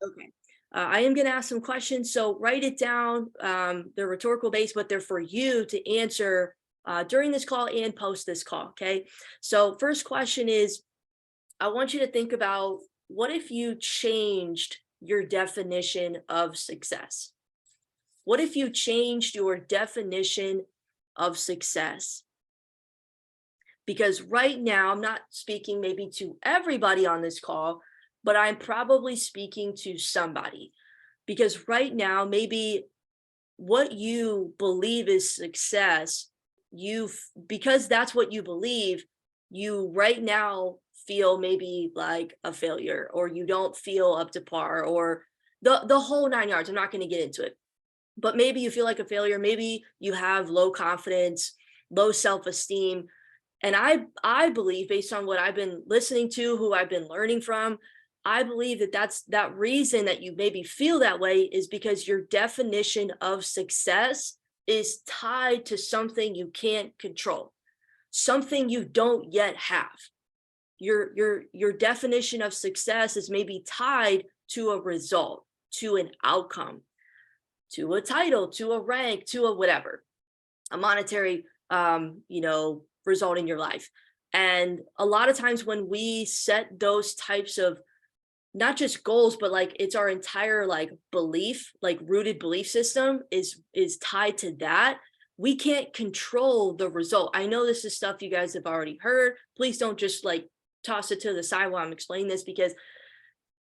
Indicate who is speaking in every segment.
Speaker 1: ask? Okay. I am going to ask some questions, so write it down. They're rhetorical based, but they're for you to answer during this call and post this call. Okay. So, first question is, I want you to think about, what if you changed your definition of success? What if you changed your definition of success? Because right now, I'm not speaking maybe to everybody on this call, but I'm probably speaking to somebody. Because right now, maybe what you believe is success, because that's what you believe, you right now feel maybe like a failure, or you don't feel up to par, or the whole nine yards. I'm not going to get into it, but maybe you feel like a failure. Maybe you have low confidence, low self-esteem. And I believe, based on what I've been listening to, who I've been learning from, I believe that that reason that you maybe feel that way is because your definition of success is tied to something you can't control, something you don't yet have. Your definition of success is maybe tied to a result, to an outcome, to a title, to a rank, to a whatever, a monetary result in your life. And a lot of times when we set those types of, not just goals, but like it's our entire like belief, like rooted belief system is tied to that, we can't control the result. I know this is stuff you guys have already heard. Please don't just like toss it to the side while I'm explaining this, because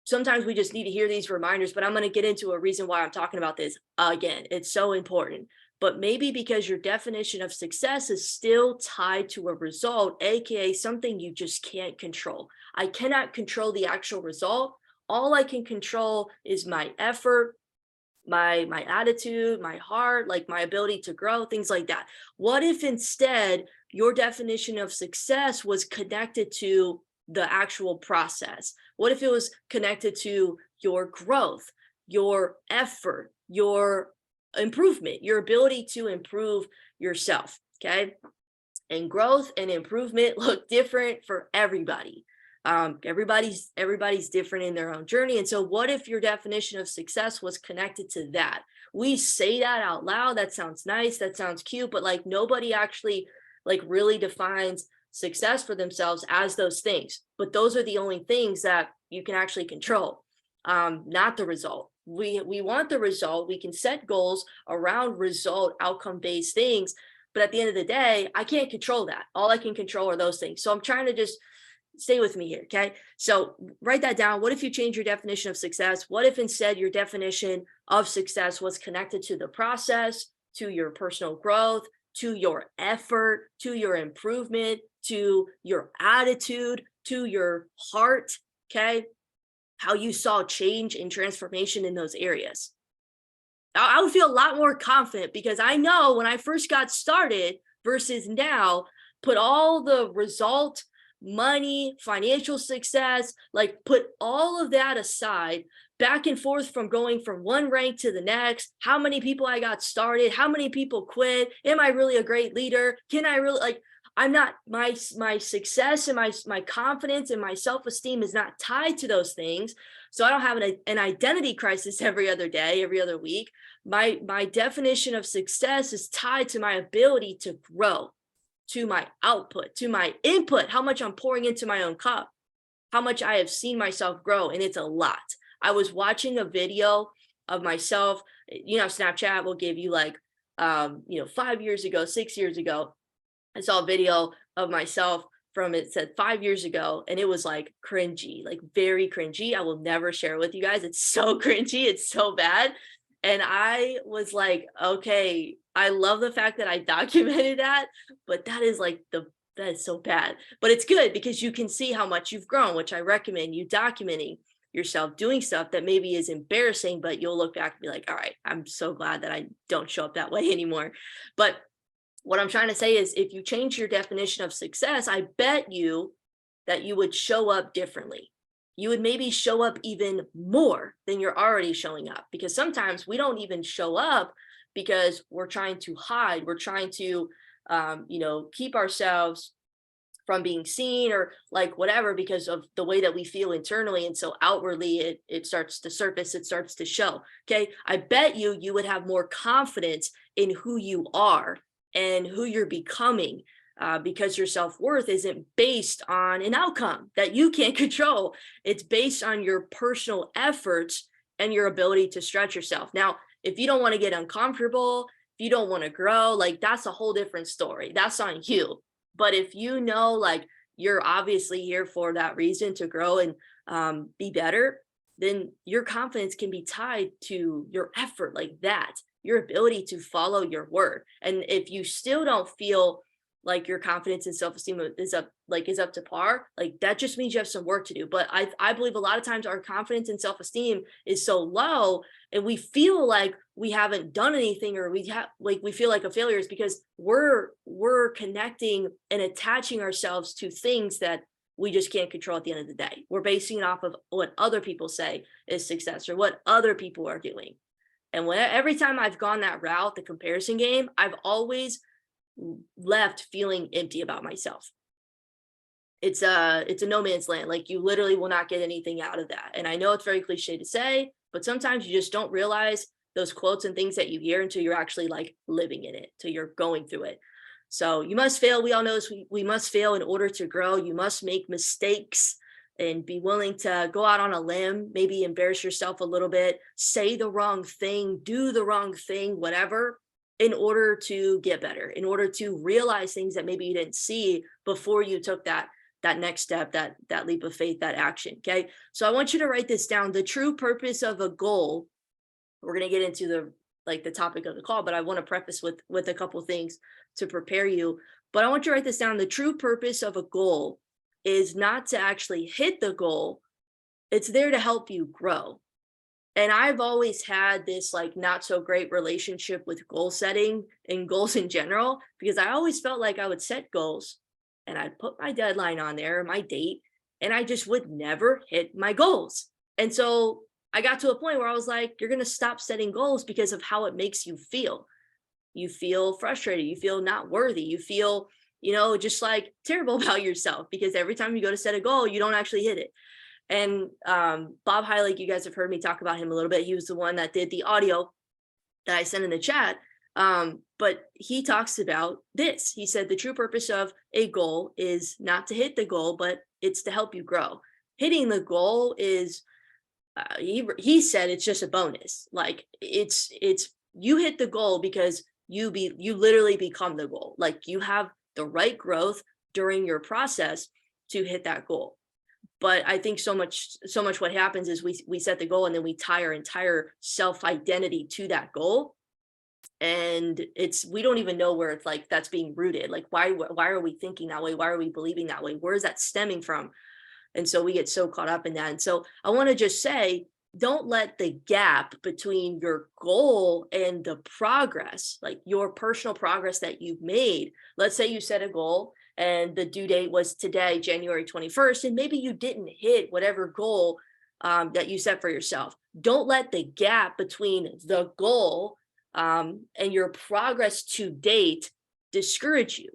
Speaker 1: sometimes we just need to hear these reminders. But I'm going to get into a reason why I'm talking about this again. It's so important. But maybe because your definition of success is still tied to a result, aka something you just can't control. I cannot control the actual result. All I can control is my effort, my attitude, my heart, like my ability to grow, things like that. What if instead your definition of success was connected to the actual process? What if it was connected to your growth, your effort, your improvement, your ability to improve yourself? Okay. And growth and improvement look different for everybody. Everybody's different in their own journey. And so what if your definition of success was connected to that? We say that out loud. That sounds nice. That sounds cute, but like nobody actually like really defines success for themselves as those things. But those are the only things that you can actually control, not the result. We want the result. We can set goals around result, outcome based things. But at the end of the day, I can't control that. All I can control are those things. So I'm trying to just stay with me here. Okay. So write that down. What if you change your definition of success? What if instead your definition of success was connected to the process, to your personal growth, to your effort, to your improvement, to your attitude, to your heart? Okay. How you saw change and transformation in those areas. I would feel a lot more confident, because I know when I first got started versus now, put all the result, money, financial success, like put all of that aside, back and forth from going from one rank to the next, how many people I got started, how many people quit, am I really a great leader? Can I really, like, I'm not, my success and my confidence and my self-esteem is not tied to those things. So I don't have an identity crisis every other day, every other week. My definition of success is tied to my ability to grow, to my output, to my input, how much I'm pouring into my own cup, how much I have seen myself grow. And it's a lot. I was watching a video of myself, Snapchat will give you like, 5 years ago, 6 years ago, I saw a video of myself from, it said 5 years ago, and it was like cringy, like very cringy. I will never share it with you guys. It's so cringy. It's so bad. And I was like, okay, I love the fact that I documented that, but that is that is so bad. But it's good because you can see how much you've grown, which I recommend you documenting yourself doing stuff that maybe is embarrassing, but you'll look back and be like, all right, I'm so glad that I don't show up that way anymore. But what I'm trying to say is, if you change your definition of success, I bet you that you would show up differently. You would maybe show up even more than you're already showing up, because sometimes we don't even show up because we're trying to hide. We're trying to, keep ourselves from being seen or like whatever because of the way that we feel internally. And so outwardly it starts to surface, it starts to show. Okay. I bet you would have more confidence in who you are and who you're becoming, because your self-worth isn't based on an outcome that you can't control. It's based on your personal efforts and your ability to stretch yourself. Now, if you don't want to get uncomfortable, if you don't want to grow, like that's a whole different story. That's on you. But if you know, like you're obviously here for that reason to grow and be better, then your confidence can be tied to your effort like that, your ability to follow your word. And if you still don't feel like your confidence and self-esteem is up to par, like that just means you have some work to do. But I believe a lot of times our confidence and self-esteem is so low and we feel like we haven't done anything or we feel like a failure is because we're connecting and attaching ourselves to things that we just can't control at the end of the day. We're basing it off of what other people say is success or what other people are doing. And every time I've gone that route, the comparison game, I've always left feeling empty about myself. It's a no man's land. Like you literally will not get anything out of that. And I know it's very cliche to say, but sometimes you just don't realize those quotes and things that you hear until you're actually like living in it, till you're going through it. So you must fail. We all know this. We must fail in order to grow. You must make mistakes and be willing to go out on a limb, maybe embarrass yourself a little bit, say the wrong thing, do the wrong thing, whatever, in order to get better, in order to realize things that maybe you didn't see before you took that next step, that leap of faith, that action. Okay. So I want you to write this down. The true purpose of a goal, we're going to get into the topic of the call, but I want to preface with a couple things to prepare you. But I want you to write this down. The true purpose of a goal is not to actually hit the goal. It's there to help you grow. And I've always had this like not so great relationship with goal setting and goals in general, because I always felt like I would set goals and I'd put my deadline on there, my date, and I just would never hit my goals. And so I got to a point where I was like, you're going to stop setting goals because of how it makes you feel. You feel frustrated. You feel not worthy. You feel, just like terrible about yourself because every time you go to set a goal, you don't actually hit it. And Bob Heilig, you guys have heard me talk about him a little bit. He was the one that did the audio that I sent in the chat. But he talks about this. He said the true purpose of a goal is not to hit the goal, but it's to help you grow. Hitting the goal is, he said it's just a bonus. Like it's you hit the goal because you literally become the goal. Like you have the right growth during your process to hit that goal. But I think so much what happens is we set the goal and then we tie our entire self-identity to that goal. And we don't even know where it's like that's being rooted. Like why are we thinking that way? Why are we believing that way? Where is that stemming from? And so we get so caught up in that. And so I want to just say, don't let the gap between your goal and the progress, like your personal progress that you've made. Let's say you set a goal and the due date was today, January 21st, and maybe you didn't hit whatever goal that you set for yourself. Don't let the gap between the goal and your progress to date discourage you.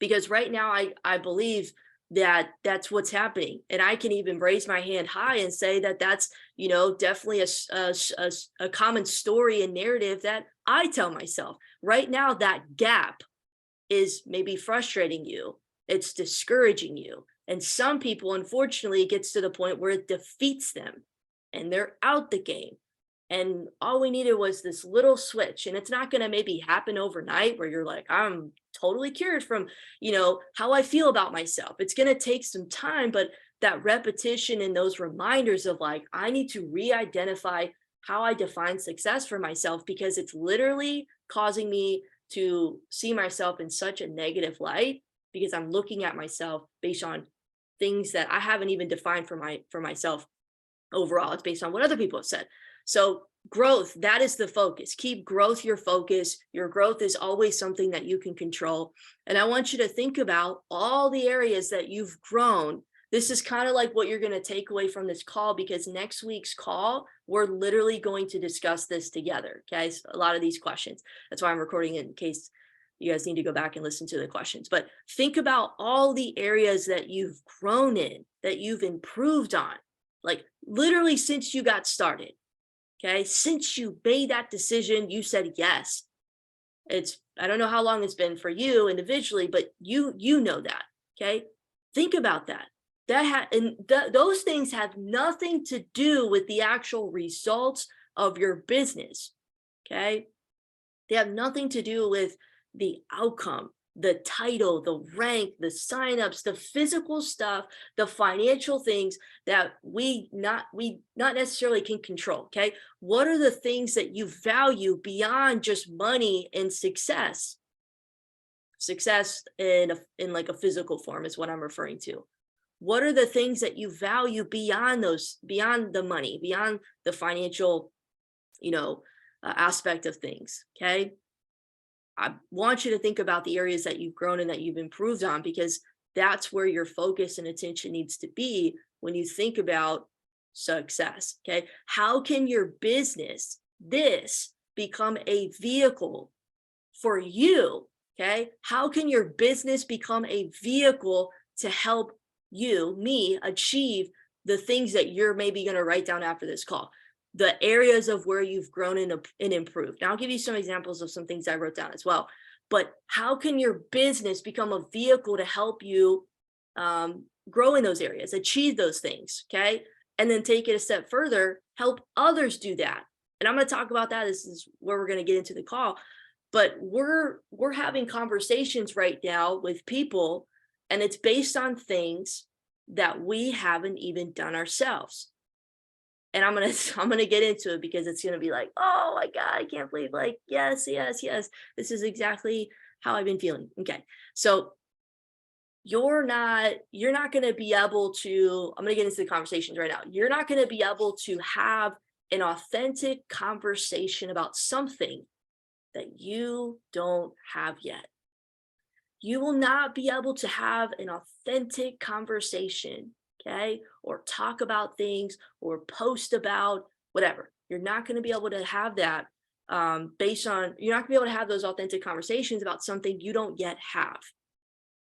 Speaker 1: Because right now, I believe that that's what's happening. And I can even raise my hand high and say that that's, definitely a common story and narrative that I tell myself. Right now, that gap is maybe frustrating you. It's discouraging you. And some people, unfortunately, it gets to the point where it defeats them and they're out the game. And all we needed was this little switch. And it's not going to maybe happen overnight where you're like, I'm totally cured from, how I feel about myself. It's going to take some time, but that repetition and those reminders of like, I need to re-identify how I define success for myself, because it's literally causing me to see myself in such a negative light because I'm looking at myself based on things that I haven't even defined for myself overall. It's based on what other people have said. So growth, that is the focus. Keep growth your focus. Your growth is always something that you can control. And I want you to think about all the areas that you've grown. This is kind of like what you're going to take away from this call, because next week's call, we're literally going to discuss this together. Okay. So a lot of these questions. That's why I'm recording it in case You guys need to go back and listen to the questions, but think about all the areas that you've grown in, that you've improved on, like literally since you got started. Okay. Since you made that decision, you said yes. I don't know how long it's been for you individually, but you know that. Okay. Think about that. Those things have nothing to do with the actual results of your business. Okay. They have nothing to do with the outcome, the title, the rank, the signups, the physical stuff, the financial things that we not necessarily can control. Okay. What are the things that you value beyond just money and success? Success in like a physical form is what I'm referring to. What are the things that you value beyond beyond the money, beyond the financial, aspect of things? Okay. I want you to think about the areas that you've grown and that you've improved on, because that's where your focus and attention needs to be when you think about success. Okay. How can your business, this, become a vehicle for you? Okay. How can your business become a vehicle to help you, me, achieve the things that you're maybe going to write down after this call? The areas of where you've grown and improved. Now, I'll give you some examples of some things I wrote down as well. But how can your business become a vehicle to help you grow in those areas, achieve those things? Okay. And then take it a step further, help others do that. And I'm going to talk about that. This is where we're going to get into the call. But we're having conversations right now with people, and it's based on things that we haven't even done ourselves. And I'm gonna get into it, because it's gonna be like, oh my God, I can't believe, like, yes, yes, yes. This is exactly how I've been feeling. Okay. So you're not gonna be able to, I'm gonna get into the conversations right now. You're not gonna be able to have an authentic conversation about something that you don't have yet. You will not be able to have an authentic conversation, okay, or talk about things or post about whatever. You're not going to be able to have that you're not going to be able to have those authentic conversations about something you don't yet have,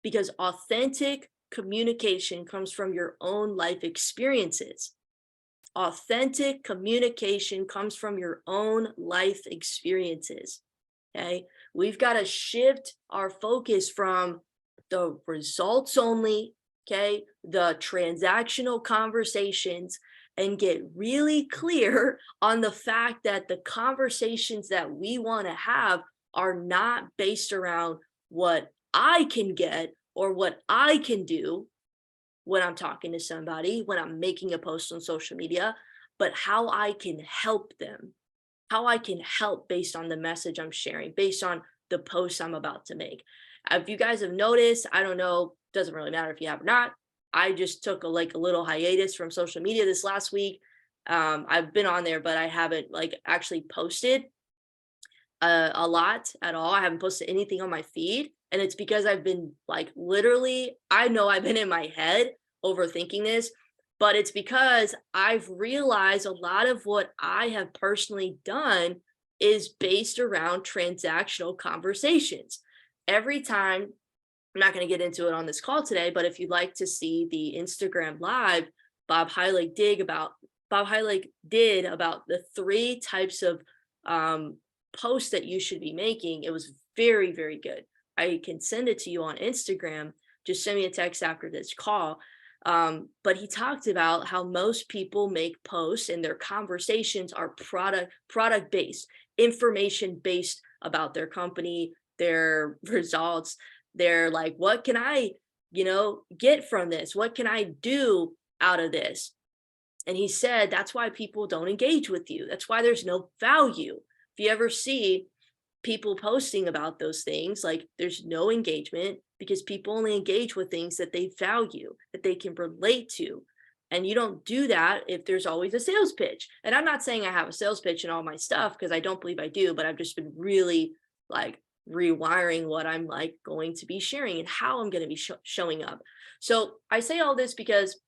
Speaker 1: because authentic communication comes from your own life experiences. Authentic communication comes from your own life experiences. Okay. We've got to shift our focus from the results only, okay, the transactional conversations, and get really clear on the fact that the conversations that we want to have are not based around what I can get or what I can do when I'm talking to somebody, when I'm making a post on social media, but how I can help them, how I can help based on the message I'm sharing, based on the post I'm about to make. If you guys have noticed, I don't know, doesn't really matter if you have or not. I just took a little hiatus from social media this last week. I've been on there, but I haven't actually posted a lot at all. I haven't posted anything on my feed. And it's because I've been literally, I know I've been in my head overthinking this, but it's because I've realized a lot of what I have personally done is based around transactional conversations. Every time, I'm not going to get into it on this call today, but if you'd like to see the Instagram live, Bob Heilig did about the 3 types of posts that you should be making. It was very, very good. I can send it to you on Instagram. Just send me a text after this call. But he talked about how most people make posts and their conversations are product based, information based about their company, their results. They're like, what can I, get from this? What can I do out of this? And he said, that's why people don't engage with you. That's why there's no value. If you ever see people posting about those things, there's no engagement, because people only engage with things that they value, that they can relate to. And you don't do that if there's always a sales pitch. And I'm not saying I have a sales pitch in all my stuff, because I don't believe I do, but I've just been really rewiring what I'm going to be sharing and how I'm going to be showing up. So I say all this because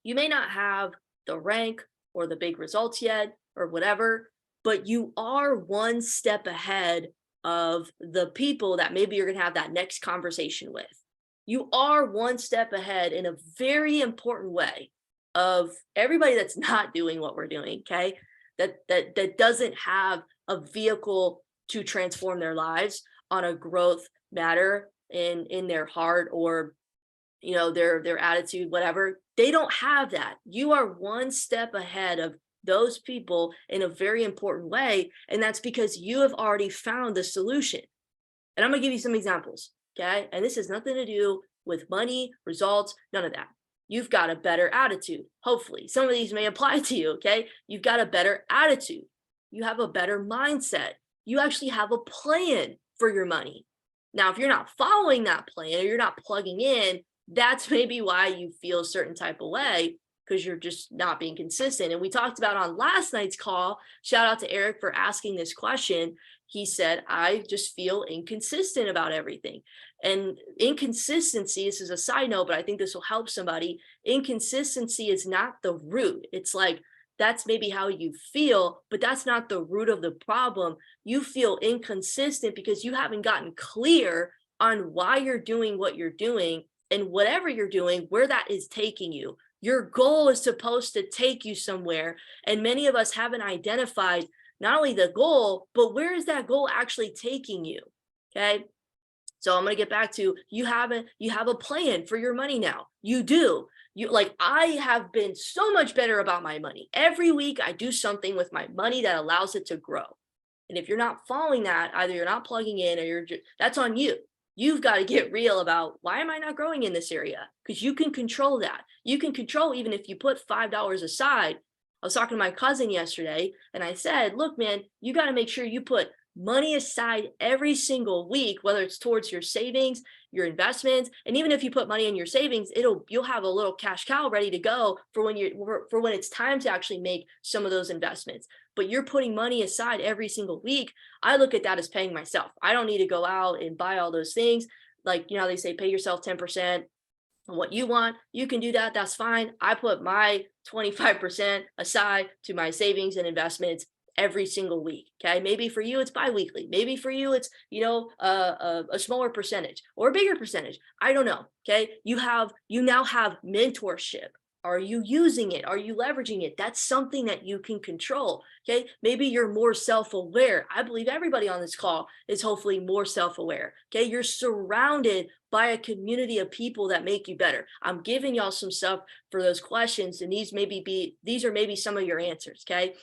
Speaker 1: you may not have the rank or the big results yet or whatever, but you are one step ahead of the people that maybe you're going to have that next conversation with. You are one step ahead in a very important way of everybody that's not doing what we're doing, okay? That doesn't have a vehicle to transform their lives on a growth matter in their heart, or their attitude, whatever. They don't have that. You are one step ahead of those people in a very important way, and that's because you have already found the solution. And I'm going to give you some examples, okay? And this has nothing to do with money, results, none of that. You've got a better attitude. Hopefully some of these may apply to you, okay? You've got a better attitude. You have a better mindset. You actually have a plan for your money. Now, if you're not following that plan, or you're not plugging in, that's maybe why you feel a certain type of way, because you're just not being consistent. And we talked about on last night's call, shout out to Eric for asking this question. He said, I just feel inconsistent about everything. And inconsistency, this is a side note, but I think this will help somebody. Inconsistency is not the root. It's like, that's maybe how you feel, but that's not the root of the problem. You feel inconsistent because you haven't gotten clear on why you're doing what you're doing, and whatever you're doing, where that is taking you. Your goal is supposed to take you somewhere. And many of us haven't identified not only the goal, but where is that goal actually taking you? Okay. So I'm going to get back to, you have a plan for your money now. You do. I have been so much better about my money. Every week I do something with my money that allows it to grow. And if you're not following that, either you're not plugging in, or that's on you. You've got to get real about, why am I not growing in this area? Because you can control that. You can control, even if you put $5 aside. I was talking to my cousin yesterday, and I said, look, man, you got to make sure you put money aside every single week, whether it's towards your savings, your investments. And even if you put money in your savings, you'll have a little cash cow ready to go for when it's time to actually make some of those investments. But you're putting money aside every single week. I look at that as paying myself. I don't need to go out and buy all those things. Like, they say, pay yourself 10% on what you want. You can do that. That's fine. I put my 25% aside to my savings and investments every single week. Okay. Maybe for you, it's biweekly. Maybe for you, it's, a smaller percentage or a bigger percentage. I don't know. Okay. You now have mentorship. Are you using it? Are you leveraging it? That's something that you can control. Okay. Maybe you're more self-aware. I believe everybody on this call is hopefully more self-aware. Okay. You're surrounded by a community of people that make you better. I'm giving y'all some stuff for those questions, and these are maybe some of your answers. Okay.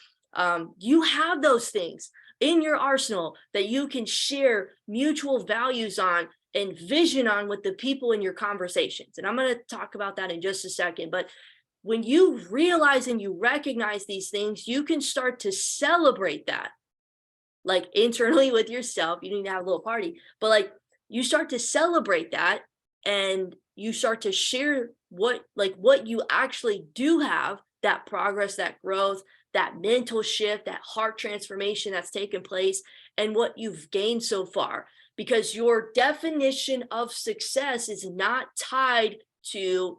Speaker 1: You have those things in your arsenal that you can share mutual values on and vision on with the people in your conversations. And I'm going to talk about that in just a second. But when you realize and you recognize these things, you can start to celebrate that, like internally with yourself. You need to have a little party, but like you start to celebrate that, and you start to share what you actually do have, that progress, that growth, that mental shift, that heart transformation that's taken place, and what you've gained so far. Because your definition of success is not tied to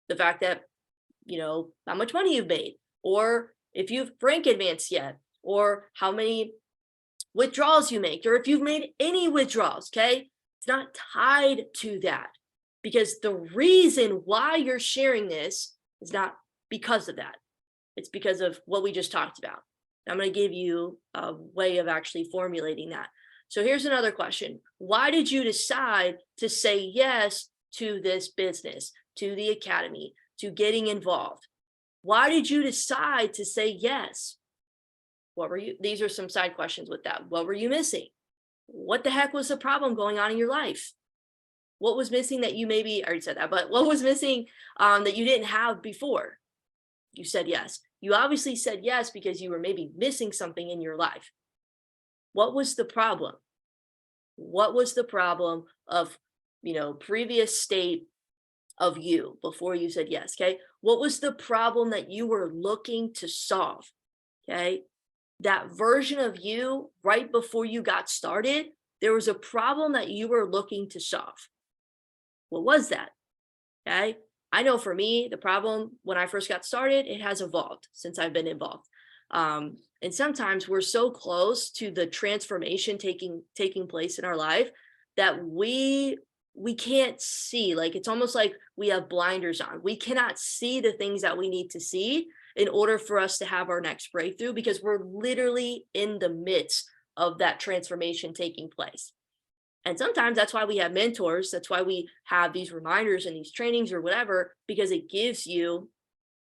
Speaker 1: the fact that, how much money you've made, or if you've rank advanced yet, or how many withdrawals you make, or if you've made any withdrawals. Okay. It's not tied to that, because the reason why you're sharing this is not because of that. It's because of what we just talked about. I'm going to give you a way of actually formulating that. So here's another question. Why did you decide to say yes to this business, to the academy, to getting involved? Why did you decide to say yes? These are some side questions with that. What were you missing? What the heck was the problem going on in your life? What was missing that you maybe, I already said that, but what was missing that you didn't have before you said yes? You obviously said yes because you were maybe missing something in your life. What was the problem? What was the problem of, previous state of you before you said yes? Okay. What was the problem that you were looking to solve? Okay. That version of you right before you got started, there was a problem that you were looking to solve. What was that? Okay. I know for me, the problem when I first got started, it has evolved since I've been involved. And sometimes we're so close to the transformation taking place in our life that we can't see. Like, it's almost like we have blinders on. We cannot see the things that we need to see in order for us to have our next breakthrough, because we're literally in the midst of that transformation taking place. And sometimes that's why we have mentors. That's why we have these reminders and these trainings or whatever, because it gives you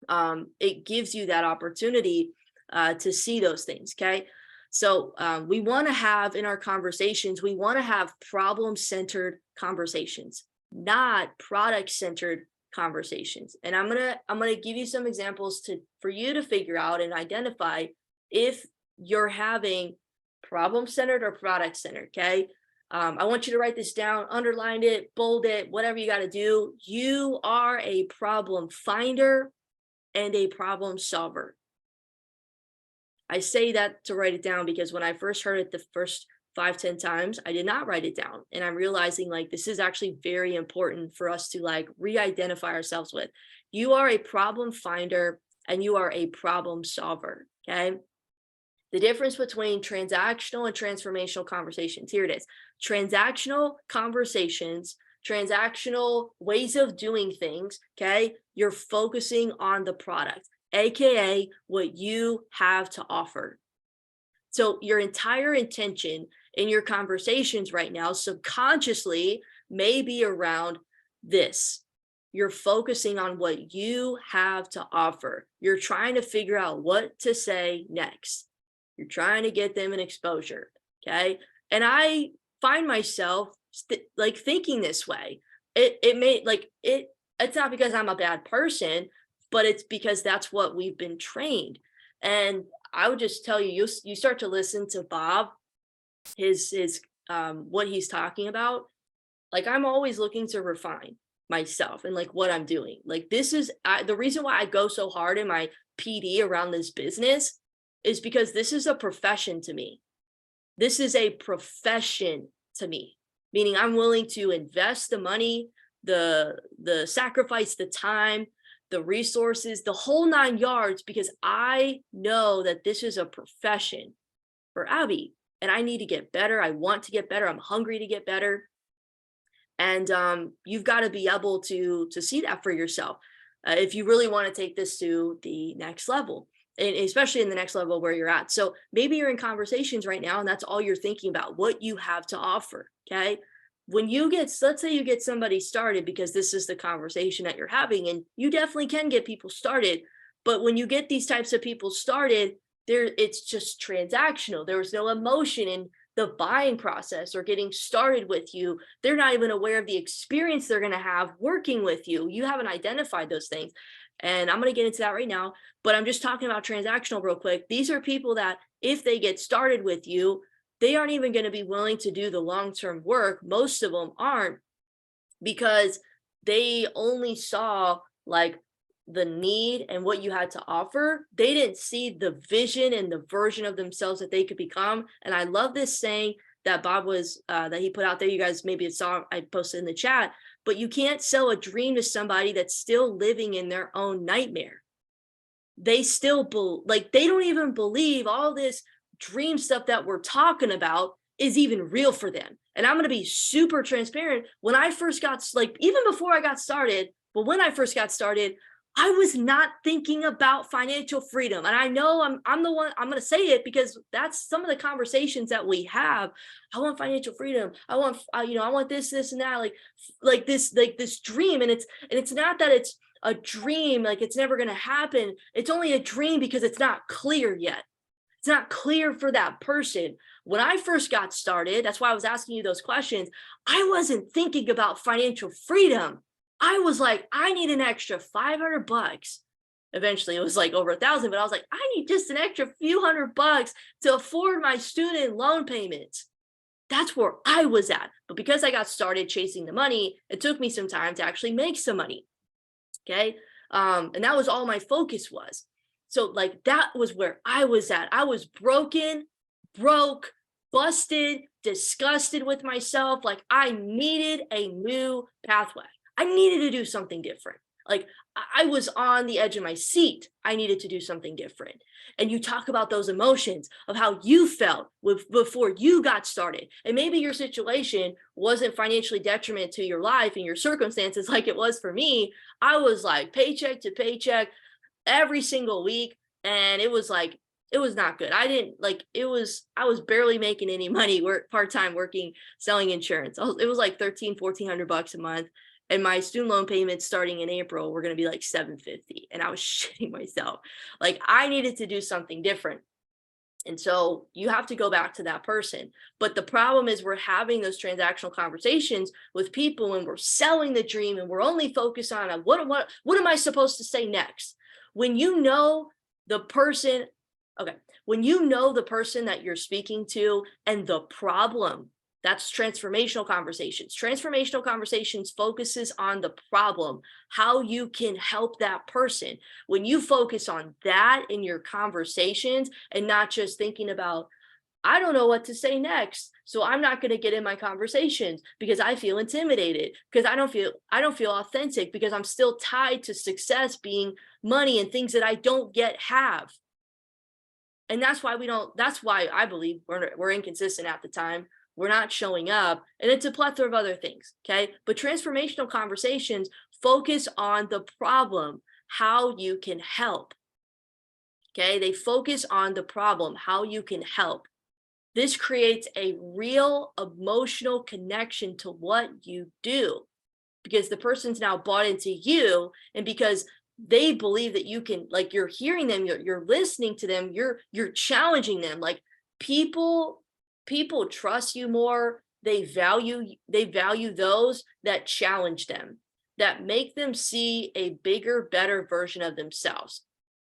Speaker 1: that opportunity to see those things. Okay. So we want to have in our conversations, we want to have problem-centered conversations, not product-centered conversations. And I'm gonna give you some examples for you to figure out and identify if you're having problem-centered or product-centered. Okay. I want you to write this down, underline it, bold it, whatever you got to do. You are a problem finder and a problem solver. I say that to write it down because when I first heard it the first 5-10 times, I did not write it down. And I'm realizing like this is actually very important for us to like re-identify ourselves with. You are a problem finder and you are a problem solver. Okay. The difference between transactional and transformational conversations. Here it is. Transactional conversations, transactional ways of doing things. Okay. You're focusing on the product, AKA what you have to offer. So your entire intention in your conversations right now, subconsciously, may be around this. You're focusing on what you have to offer. You're trying to figure out what to say next. You're trying to get them an exposure. Okay. And I find myself like thinking this way. It's not because I'm a bad person, but it's because that's what we've been trained. And I would just tell you, you start to listen to Bob, his what he's talking about. Like, I'm always looking to refine myself and like what I'm doing. Like, this is the reason why I go so hard in my PD around this business is because this is a profession to me. This is a profession to me, meaning I'm willing to invest the money, the sacrifice, the time, the resources, the whole 9 yards, because I know that this is a profession for Abby and I need to get better. I want to get better. I'm hungry to get better. And you've got to be able to see that for yourself if you really want to take this to the next level. And especially in the next level where you're at. So maybe you're in conversations right now and that's all you're thinking about, what you have to offer. Okay. When let's say you get somebody started, because this is the conversation that you're having, and you definitely can get people started. But when you get these types of people started, it's just transactional. There was no emotion in the buying process or getting started with you. They're not even aware of the experience they're going to have working with you. You haven't identified those things. And I'm going to get into that right now, but I'm just talking about transactional real quick. These are people that if they get started with you, they aren't even going to be willing to do the long-term work. Most of them aren't, because they only saw like the need and what you had to offer. They didn't see the vision and the version of themselves that they could become. And I love this saying that Bob that he put out there. You guys maybe saw, I posted in the chat. But you can't sell a dream to somebody that's still living in their own nightmare. They still they don't even believe all this dream stuff that we're talking about is even real for them. And I'm going to be super transparent. When I first got, even before I got started, but when I first got started, I was not thinking about financial freedom. And I know I'm the one, I'm going to say it because that's some of the conversations that we have. I want financial freedom. I want, I want this and that, like this dream. And it's not that it's a dream, like it's never going to happen. It's only a dream because it's not clear yet. It's not clear for that person. When I first got started, that's why I was asking you those questions. I wasn't thinking about financial freedom. I was like, I need an extra $500. Eventually it was like over 1,000, but I was like, I need just an extra few $100 to afford my student loan payments. That's where I was at. But because I got started chasing the money, it took me some time to actually make some money. Okay. And that was all my focus was. So like, that was where I was at. I was broke, busted, disgusted with myself. Like, I needed a new pathway. I needed to do something different. Like I was on the edge of my seat. I needed to do something different. And you talk about those emotions of how you felt before you got started. And maybe your situation wasn't financially detriment to your life and your circumstances like it was for me. I was like paycheck to paycheck every single week. And it was like, it was not good. I didn't like I was barely making any money part-time working, selling insurance. It was like 1,400 $1,400 a month. And my student loan payments starting in April were going to be like 750. And I was shitting myself. Like I needed to do something different. And so you have to go back to that person. But the problem is we're having those transactional conversations with people and we're selling the dream and we're only focused on what am I supposed to say next? When you know the person, okay, when you know the person that you're speaking to and the problem, that's transformational conversations. Transformational conversations focuses on the problem, how you can help that person. When you focus on that in your conversations and not just thinking about, I don't know what to say next, so I'm not going to get in my conversations because I feel intimidated, because I don't feel authentic, because I'm still tied to success being money and things that I don't yet have. And that's why that's why I believe we're inconsistent at the time. We're not showing up, and it's a plethora of other things. Okay. But transformational conversations focus on the problem, how you can help. Okay. They focus on the problem, how you can help. This creates a real emotional connection to what you do because the person's now bought into you, and because they believe that you can, like, you're hearing them, you're listening to them, you're challenging them. Like people trust you more. They value those that challenge them, that make them see a bigger, better version of themselves,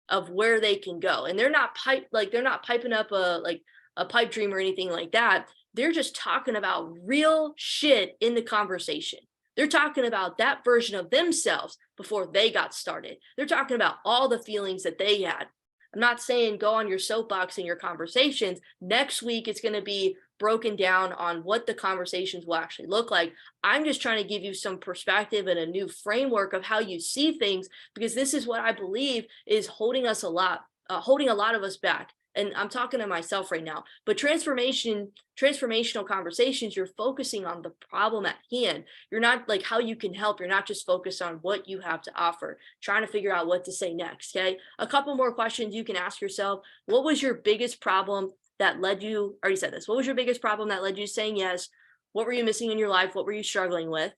Speaker 1: of where they can go. And they're not piping up a pipe dream or anything like that. They're just talking about real shit in the conversation. They're talking about that version of themselves before they got started. They're talking about all the feelings that they had. I'm not saying go on your soapbox in your conversations. Next week, it's going to be broken down on what the conversations will actually look like. I'm just trying to give you some perspective and a new framework of how you see things, because this is what I believe is holding a lot of us back. And I'm talking to myself right now, but transformational conversations, you're focusing on the problem at hand. You're not like how you can help. You're not just focused on what you have to offer, trying to figure out what to say next. Okay. A couple more questions you can ask yourself. What was your biggest problem that led you, I already said this. What was your biggest problem that led you to saying yes? What were you missing in your life? What were you struggling with?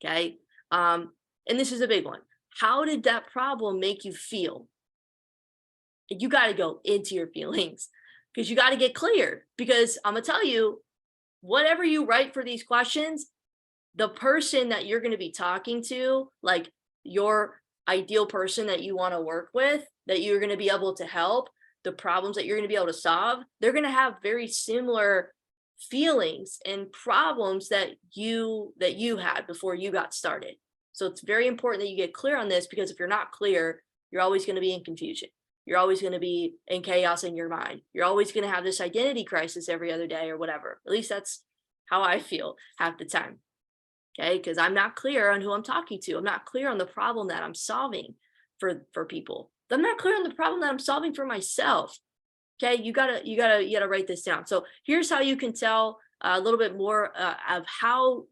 Speaker 1: Okay. And this is a big one. How did that problem make you feel? You got to go into your feelings because you got to get clear, because I'm going to tell you, whatever you write for these questions, the person that you're going to be talking to, like your ideal person that you want to work with, that you're going to be able to help, the problems that you're going to be able to solve, they're going to have very similar feelings and problems that you had before you got started. So it's very important that you get clear on this, because if you're not clear, you're always going to be in confusion. You're always going to be in chaos in your mind. You're always going to have this identity crisis every other day or whatever. At least that's how I feel half the time. Okay. Because I'm not clear on who I'm talking to. I'm not clear on the problem that I'm solving for people. I'm not clear on the problem that I'm solving for myself. Okay. You gotta write this down. So here's how you can tell a little bit more of how,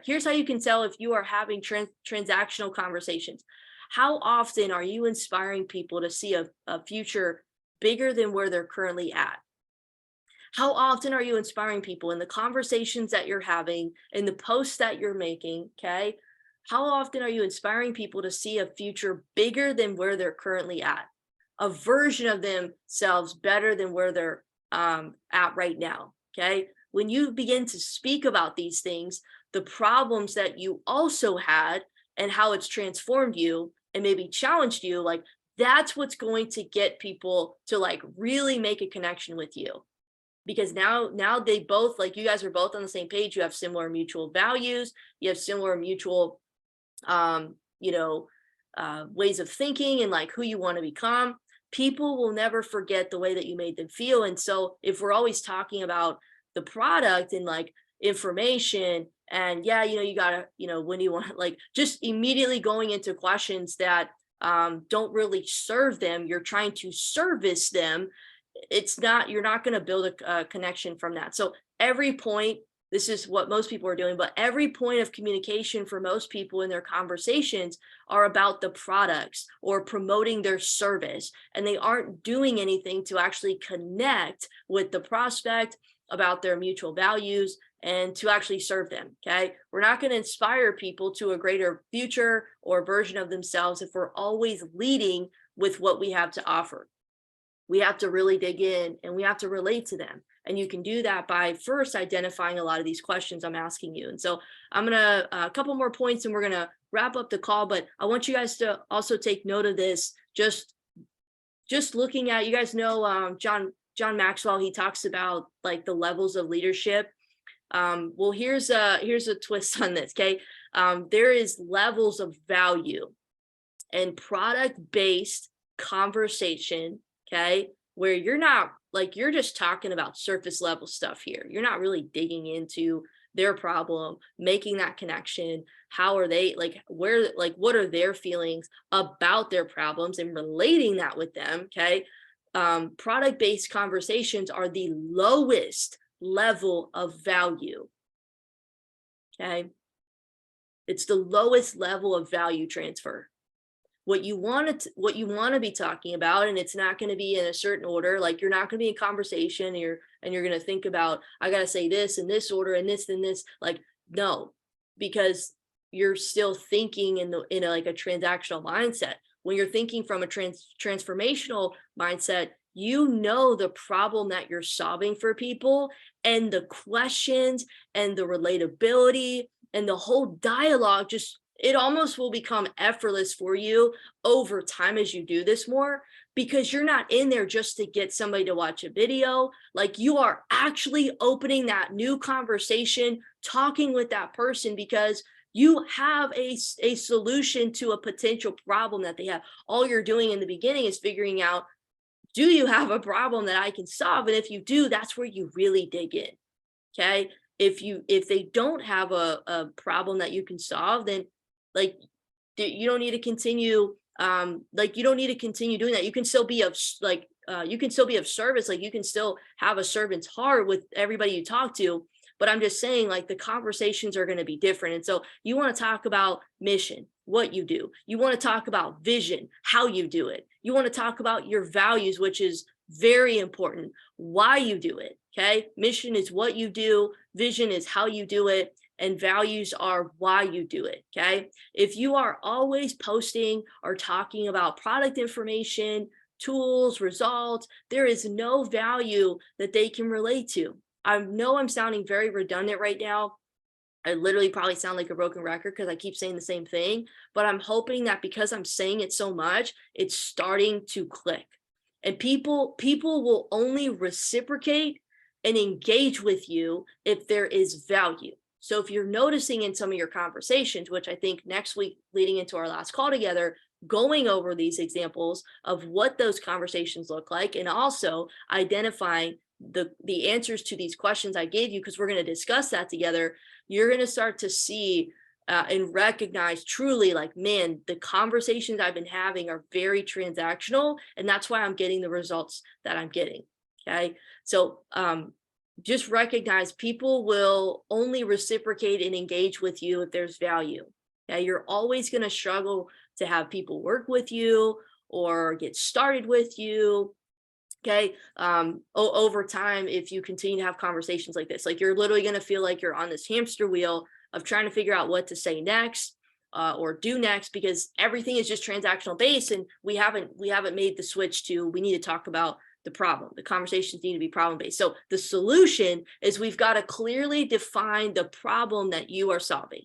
Speaker 1: here's how you can tell if you are having transactional conversations. How often are you inspiring people to see a future bigger than where they're currently at? How often are you inspiring people in the conversations that you're having, in the posts that you're making? Okay. How often are you inspiring people to see a future bigger than where they're currently at? A version of themselves better than where they're at right now. Okay. When you begin to speak about these things, the problems that you also had and how it's transformed you and maybe challenged you, like that's what's going to get people to like really make a connection with you. Because now they both, like, you guys are both on the same page. You have similar mutual values. You have similar mutual, ways of thinking and like who you want to become. People will never forget the way that you made them feel. And so if we're always talking about the product and like, information. And yeah, you gotta, when you want, like, just immediately going into questions that don't really serve them, you're trying to service them. You're not going to build a connection from that. So every point, this is what most people are doing, but every point of communication for most people in their conversations are about the products or promoting their service, and they aren't doing anything to actually connect with the prospect about their mutual values and to actually serve them. Okay, we're not going to inspire people to a greater future or version of themselves if we're always leading with what we have to offer. We have to really dig in and we have to relate to them. And you can do that by first identifying a lot of these questions I'm asking you. And so I'm going to a couple more points and we're going to wrap up the call, but I want you guys to also take note of this. Just looking at, you guys know, John Maxwell, he talks about like the levels of leadership. Well, here's a twist on this. Okay. There is levels of value and product-based conversation. Okay, where you're not like, you're just talking about surface level stuff here. You're not really digging into their problem, making that connection. How are they, like, what are their feelings about their problems and relating that with them. Okay. Product-based conversations are the lowest level of value. Okay. It's the lowest level of value transfer. What you want to be talking about, and it's not going to be in a certain order. Like, you're not going to be in conversation and you're going to think about, I got to say this in this order and this and this. Like, no, because you're still thinking in like a transactional mindset. When you're thinking from a transformational mindset, the problem that you're solving for people, and the questions and the relatability and the whole dialogue, it almost will become effortless for you over time as you do this more, because you're not in there just to get somebody to watch a video. Like, you are actually opening that new conversation, talking with that person because you have a solution to a potential problem that they have. All you're doing in the beginning is figuring out, do you have a problem that I can solve? And if you do, that's where you really dig in. Okay. If they don't have a problem that you can solve, then like, you don't need to continue. You don't need to continue doing that. You can still be of service. Like, you can still have a servant's heart with everybody you talk to. But I'm just saying, like, the conversations are going to be different. And so you want to talk about mission, what you do. You want to talk about vision, how you do it. You want to talk about your values, which is very important, why you do it. Okay. Mission is what you do. Vision is how you do it. And values are why you do it. Okay. If you are always posting or talking about product information, tools, results, there is no value that they can relate to. I know I'm sounding very redundant right now. I literally probably sound like a broken record because I keep saying the same thing, but I'm hoping that because I'm saying it so much, it's starting to click. And people will only reciprocate and engage with you if there is value. So if you're noticing in some of your conversations, which I think next week, leading into our last call together, going over these examples of what those conversations look like, and also identifying the answers to these questions I gave you, because we're going to discuss that together, you're going to start to see and recognize truly, like, man, the conversations I've been having are very transactional, and that's why I'm getting the results that I'm getting. Okay. So just recognize people will only reciprocate and engage with you if there's value. Yeah, you're always going to struggle to have people work with you or get started with you. Okay. Over time, if you continue to have conversations like this, like, you're literally going to feel like you're on this hamster wheel of trying to figure out what to say next or do next, because everything is just transactional based, and we haven't made the switch to, we need to talk about the problem. The conversations need to be problem based. So the solution is, we've got to clearly define the problem that you are solving.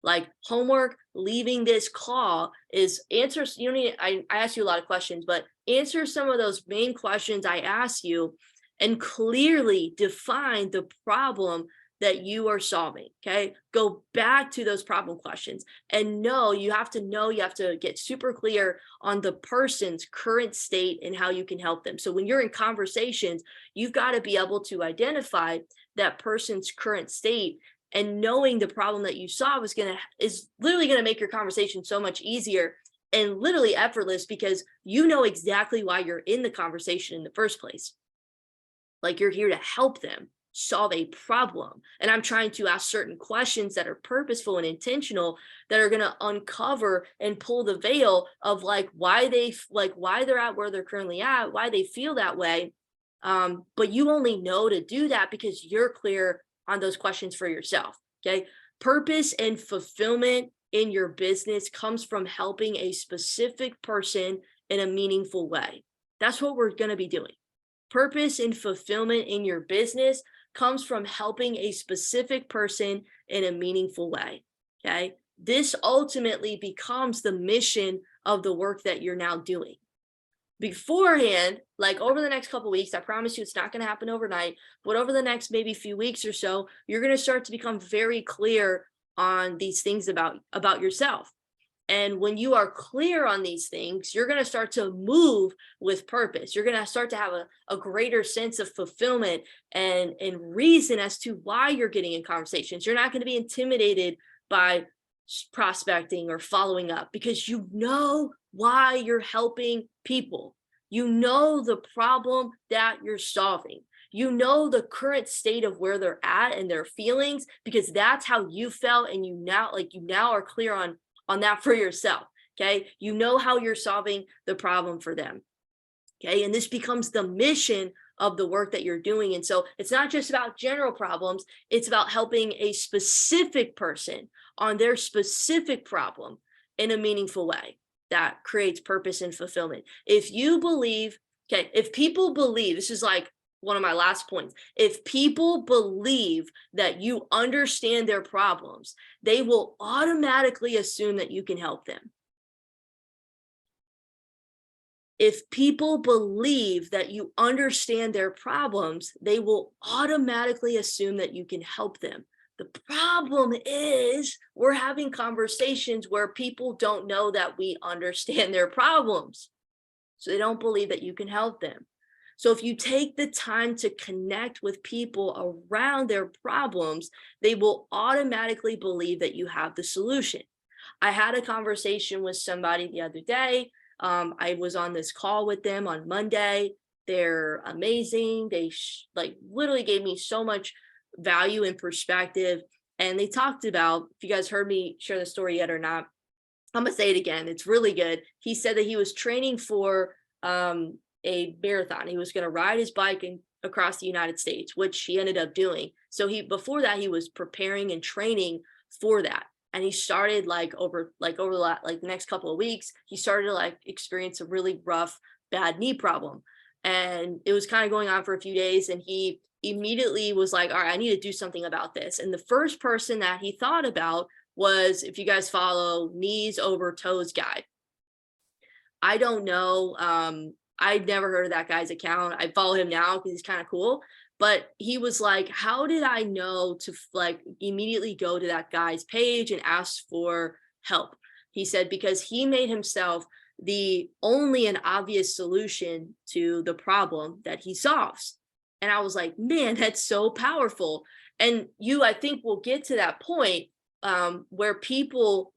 Speaker 1: Like, homework leaving this call is answers. You don't need, I asked you a lot of questions, but answer some of those main questions I asked you and clearly define the problem that you are solving. Okay. Go back to those problem questions and you have to get super clear on the person's current state and how you can help them. So when you're in conversations, you've got to be able to identify that person's current state, and knowing the problem that you solve is literally going to make your conversation so much easier and literally effortless, because you know exactly why you're in the conversation in the first place. Like, you're here to help them solve a problem. And I'm trying to ask certain questions that are purposeful and intentional, that are going to uncover and pull the veil of why they're at where they're currently at, why they feel that way. But you only know to do that because you're clear on those questions for yourself. Okay. Purpose and fulfillment in your business comes from helping a specific person in a meaningful way. That's what we're going to be doing. Purpose and fulfillment in your business comes from helping a specific person in a meaningful way. Okay. This ultimately becomes the mission of the work that you're now doing. Beforehand, like over the next couple of weeks, I promise you it's not going to happen overnight, but over the next maybe few weeks or so, you're going to start to become very clear on these things about yourself. And when you are clear on these things, you're going to start to move with purpose. You're going to start to have a greater sense of fulfillment and reason as to why you're getting in conversations. You're not going to be intimidated by prospecting or following up, because you know why you're helping people. You know the problem that you're solving. You know the current state of where they're at and their feelings, because that's how you felt, and you now are clear on that for yourself. Okay. You know how you're solving the problem for them. Okay. And this becomes the mission of the work that you're doing. And so it's not just about general problems. It's about helping a specific person on their specific problem in a meaningful way that creates purpose and fulfillment. If people believe, this is like one of my last points, if people believe that you understand their problems, they will automatically assume that you can help them. If people believe that you understand their problems, they will automatically assume that you can help them. The problem is we're having conversations where people don't know that we understand their problems. So they don't believe that you can help them. So if you take the time to connect with people around their problems, they will automatically believe that you have the solution. I had a conversation with somebody the other day. I was on this call with them on Monday. They're amazing. They literally gave me so much value and perspective. And they talked about, if you guys heard me share the story yet or not, I'm gonna say it again. It's really good. He said that he was training for a marathon. He was going to ride his bike across the United States, which he ended up doing. So before that, he was preparing and training for that. And he started over the next couple of weeks, he started to experience a really rough, bad knee problem. And it was kind of going on for a few days. And he immediately was like, all right, I need to do something about this. And the first person that he thought about was, if you guys follow Knees Over Toes Guy. I don't know. I'd never heard of that guy's account. I follow him now because he's kind of cool. But he was like, how did I know to immediately go to that guy's page and ask for help? He said, because he made himself the only and obvious solution to the problem that he solves. And I was like, man, that's so powerful. And I think will get to that point where people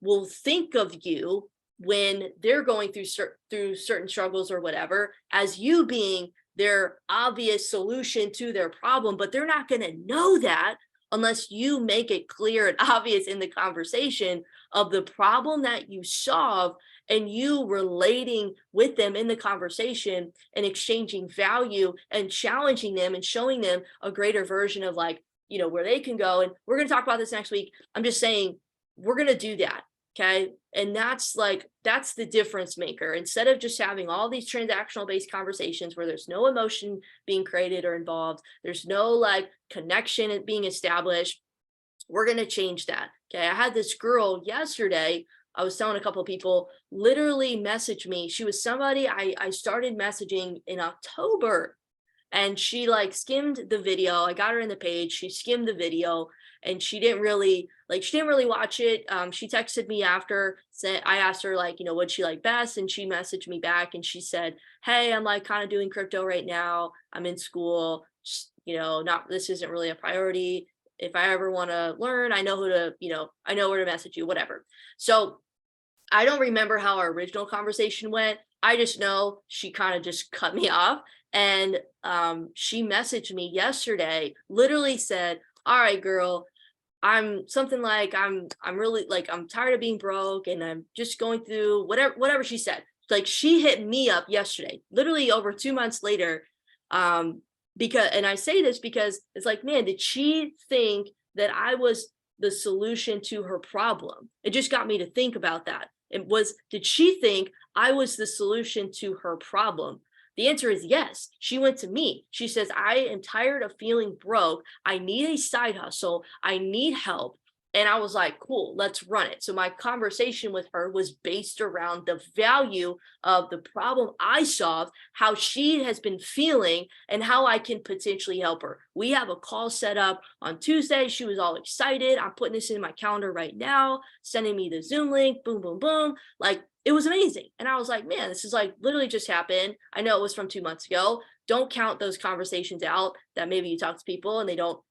Speaker 1: will think of you when they're going through certain struggles or whatever, as you being their obvious solution to their problem, but they're not going to know that unless you make it clear and obvious in the conversation of the problem that you solve, and you relating with them in the conversation and exchanging value and challenging them and showing them a greater version of where they can go. And we're going to talk about this next week. I'm just saying, we're going to do that. Okay. And that's the difference maker. Instead of just having all these transactional based conversations where there's no emotion being created or involved, there's no connection being established, we're going to change that. Okay. I had this girl yesterday, I was telling a couple of people, literally message me. She was somebody I started messaging in October. And she like skimmed the video. I got her in the page. She skimmed the video and she didn't really watch it. She texted me after, said, I asked her like, what'd she like best? And she messaged me back and she said, hey, I'm like kind of doing crypto right now. I'm in school. Just, not, this isn't really a priority. If I ever want to learn, I know who to, I know where to message you, whatever. So I don't remember how our original conversation went. I just know she kind of just cut me off. And she messaged me yesterday, literally said, all right, girl, I'm something like I'm really like I'm tired of being broke and I'm just going through whatever she said. Like she hit me up yesterday, literally over 2 months later. Because and I say this because it's like, man, did she think that I was the solution to her problem? It just got me to think about that. Did she think I was the solution to her problem? The answer is yes. She went to me. She says, I am tired of feeling broke. I need a side hustle. I need help. And I was like, cool, let's run it. So my conversation with her was based around the value of the problem I solved, how she has been feeling, and how I can potentially help her. We have a call set up on Tuesday. She was all excited. I'm putting this in my calendar right now, sending me the Zoom link, boom, boom, boom. Like it was amazing. And I was like, man, this is like literally just happened. I know it was from 2 months ago. Don't count those conversations out that maybe you talk to people and they don't,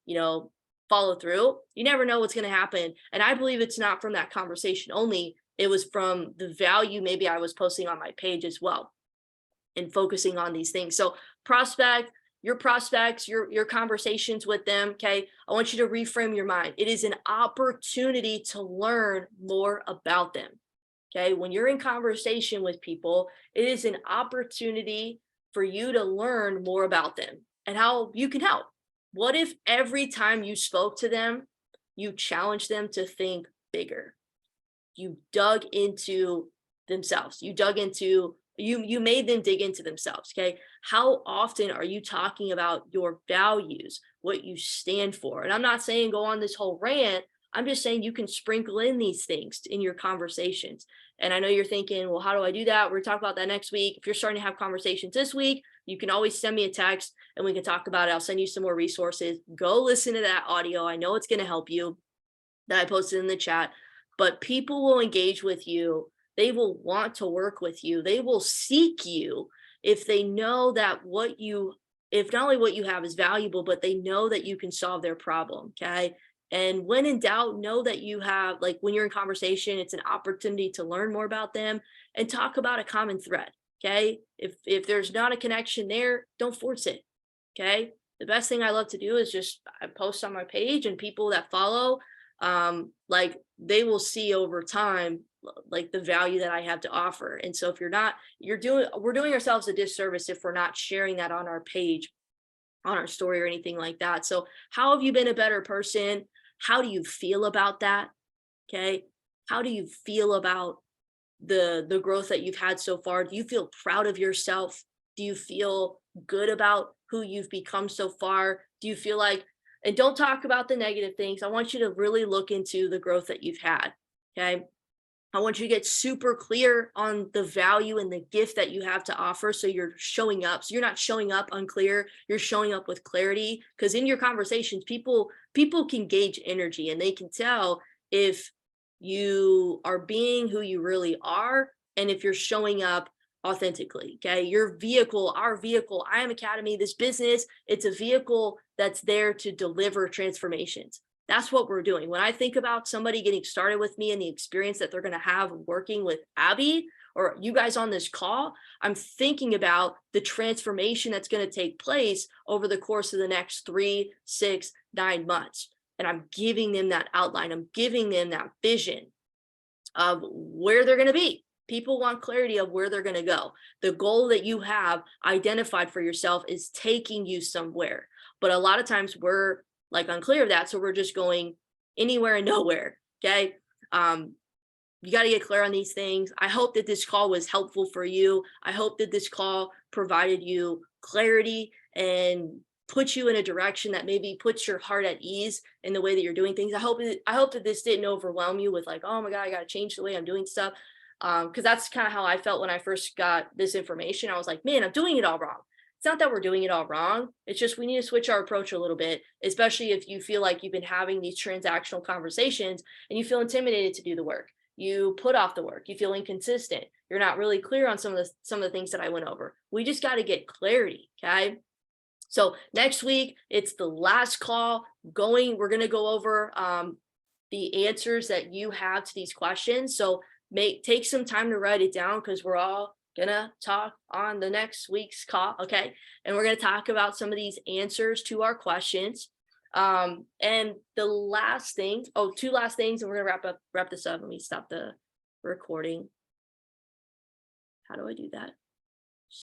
Speaker 1: follow through. You never know what's going to happen. And I believe it's not from that conversation only. It was from the value maybe I was posting on my page as well and focusing on these things. So your prospects, your conversations with them, okay? I want you to reframe your mind. It is an opportunity to learn more about them. Okay? When you're in conversation with people, it is an opportunity for you to learn more about them and how you can help. What if every time you spoke to them, you challenged them to think bigger? You dug into themselves. You made them dig into themselves. Okay. How often are you talking about your values, what you stand for? And I'm not saying go on this whole rant. I'm just saying you can sprinkle in these things in your conversations. And I know you're thinking, well, how do I do that? We're talking about that next week. If you're starting to have conversations this week, you can always send me a text and we can talk about it. I'll send you some more resources. Go listen to that audio. I know it's going to help you that I posted in the chat, but people will engage with you. They will want to work with you. They will seek you if they know that if not only what you have is valuable, but they know that you can solve their problem. Okay. And when in doubt, know that you have, like when you're in conversation, it's an opportunity to learn more about them and talk about a common thread. Okay. If there's not a connection there, don't force it. Okay. The best thing I love to do is just I post on my page and people that follow, like they will see over time, like the value that I have to offer. And so if we're doing ourselves a disservice if we're not sharing that on our page, on our story or anything like that. So how have you been a better person? How do you feel about that? Okay. How do you feel about the growth that you've had so far? Do you feel proud of yourself? Do you feel good about who you've become so far? Do you feel like, and don't talk about the negative things. I want you to really look into the growth that you've had. Okay. I want you to get super clear on the value and the gift that you have to offer. So you're showing up. So you're not showing up unclear. You're showing up with clarity. Because in your conversations, people can gauge energy and they can tell if you are being who you really are and if you're showing up authentically. Okay. Our vehicle, I Am Academy, this business, it's a vehicle that's there to deliver transformations. That's what we're doing. When I think about somebody getting started with me and the experience that they're going to have working with Abby or you guys on this call, I'm thinking about the transformation that's going to take place over the course of the next 3, 6, 9 months. And I'm giving them that outline. I'm giving them that vision of where they're going to be. People want clarity of where they're going to go. The goal that you have identified for yourself is taking you somewhere. But a lot of times we're like unclear of that. So we're just going anywhere and nowhere. Okay. You got to get clear on these things. I hope that this call was helpful for you. I hope that this call provided you clarity and put you in a direction that maybe puts your heart at ease in the way that you're doing things. I hope that this didn't overwhelm you with like, oh my God, I got to change the way I'm doing stuff. Because that's kind of how I felt when I first got this information. I was like, man, I'm doing it all wrong. It's not that we're doing it all wrong. It's just we need to switch our approach a little bit, especially if you feel like you've been having these transactional conversations and you feel intimidated to do the work. You put off the work, you feel inconsistent. You're not really clear on some of the things that I went over. We just got to get clarity, okay? So next week, it's the last call we're going to go over the answers that you have to these questions. So take some time to write it down because we're all gonna talk on the next week's call, okay? And we're gonna talk about some of these answers to our questions. And the last thing, two last things, and we're gonna wrap this up. Let me stop the recording. How do I do that?